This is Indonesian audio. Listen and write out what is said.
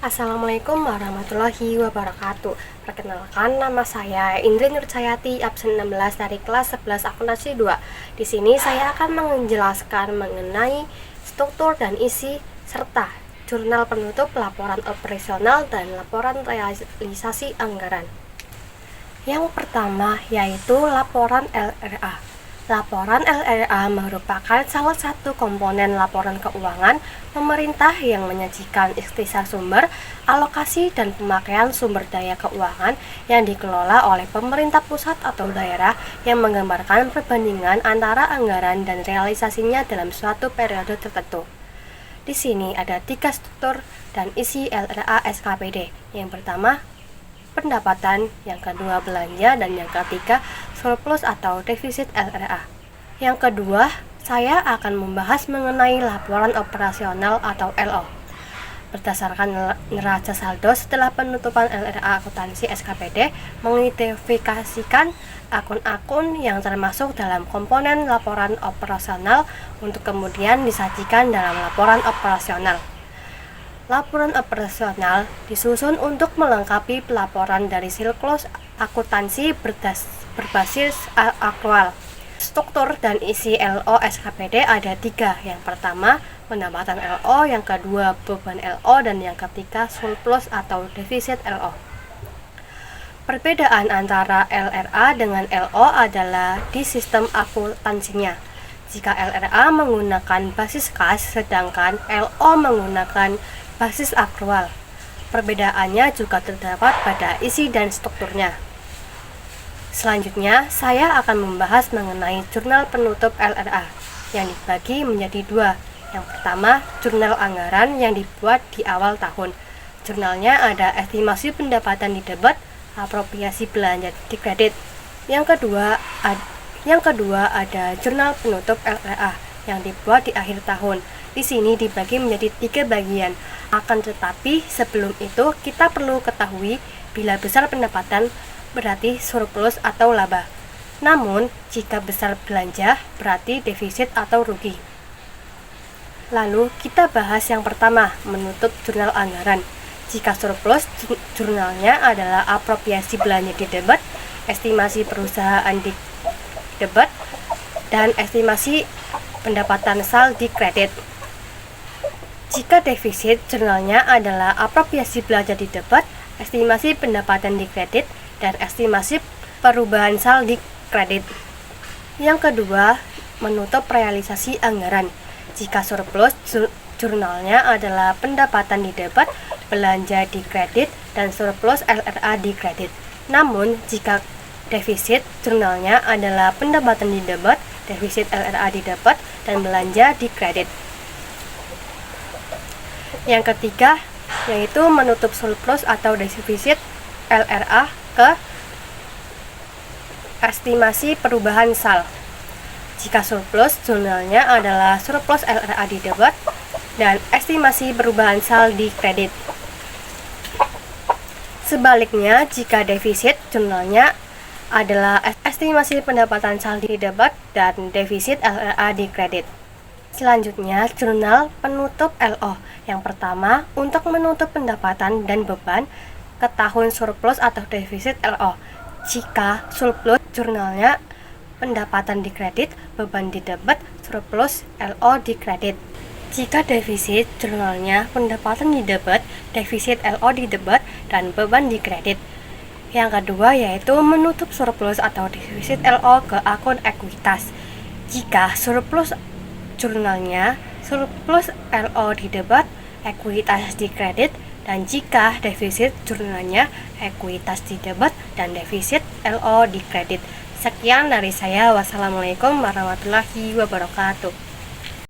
Assalamualaikum warahmatullahi wabarakatuh. Perkenalkan, nama saya Indri Nurcayati, absen 16 dari kelas 11 akuntansi 2. Di sini saya akan menjelaskan mengenai struktur dan isi serta jurnal penutup, laporan operasional, dan laporan realisasi anggaran. Yang pertama yaitu laporan LRA. Laporan LRA merupakan salah satu komponen laporan keuangan pemerintah yang menyajikan ikhtisar sumber, alokasi, dan pemakaian sumber daya keuangan yang dikelola oleh pemerintah pusat atau daerah yang menggambarkan perbandingan antara anggaran dan realisasinya dalam suatu periode tertentu. Di sini ada 3 struktur dan isi LRA SKPD. Yang pertama, pendapatan, yang kedua belanja, dan yang ketiga surplus atau defisit LRA. Yang kedua, saya akan membahas mengenai laporan operasional atau LO. Berdasarkan neraca saldo setelah penutupan LRA akuntansi SKPD mengidentifikasikan akun-akun yang termasuk dalam komponen laporan operasional untuk kemudian disajikan dalam laporan operasional. Laporan operasional disusun untuk melengkapi pelaporan dari siklus akuntansi berbasis akrual. Struktur dan isi LO SKPD ada 3. Yang pertama, pendapatan LO, yang kedua, beban LO, dan yang ketiga, surplus atau defisit LO. Perbedaan antara LRA dengan LO adalah di sistem akuntansinya. Jika LRA menggunakan basis kas, sedangkan LO menggunakan basis akrual. Perbedaannya juga terdapat pada isi dan strukturnya. Selanjutnya, saya akan membahas mengenai jurnal penutup LRA yang dibagi menjadi 2. Yang pertama, jurnal anggaran yang dibuat di awal tahun. Jurnalnya ada estimasi pendapatan di debit, apropriasi belanja di kredit. Yang kedua ada jurnal penutup LRA yang dibuat di akhir tahun. Di sini dibagi menjadi 3 bagian. Akan tetapi sebelum itu kita perlu ketahui bila besar pendapatan berarti surplus atau laba. Namun jika besar belanja berarti defisit atau rugi. Lalu kita bahas yang pertama, menutup jurnal anggaran. Jika surplus, jurnalnya adalah apropriasi belanja di debit, estimasi perusahaan di debit, dan estimasi pendapatan sal di kredit. Jika defisit, jurnalnya adalah apropriasi belanja di debit, estimasi pendapatan di kredit, dan estimasi perubahan sal di kredit. Yang kedua, menutup realisasi anggaran. Jika surplus, jurnalnya adalah pendapatan di debit, belanja di kredit, dan surplus LRA di kredit. Namun, jika defisit, jurnalnya adalah pendapatan di debit, defisit LRA di debit, dan belanja di kredit. Yang ketiga, yaitu menutup surplus atau defisit LRA ke estimasi perubahan sal. Jika surplus, jurnalnya adalah surplus LRA di debit dan estimasi perubahan sal di kredit. Sebaliknya, jika defisit, jurnalnya adalah estimasi pendapatan sal di debit dan defisit LRA di kredit. Selanjutnya, jurnal penutup LO. Yang pertama, untuk menutup pendapatan dan beban ke tahun surplus atau defisit LO. Jika surplus, jurnalnya pendapatan di kredit, beban di debit, surplus LO di kredit. Jika defisit, jurnalnya pendapatan di debit, defisit LO di debit, dan beban di kredit. Yang kedua yaitu menutup surplus atau defisit LO ke akun ekuitas. Jika surplus, jurnalnya surplus LO di debit, ekuitas di kredit, dan jika defisit, jurnalnya ekuitas di debit dan defisit LO di kredit. Sekian dari saya. Wassalamualaikum warahmatullahi wabarakatuh.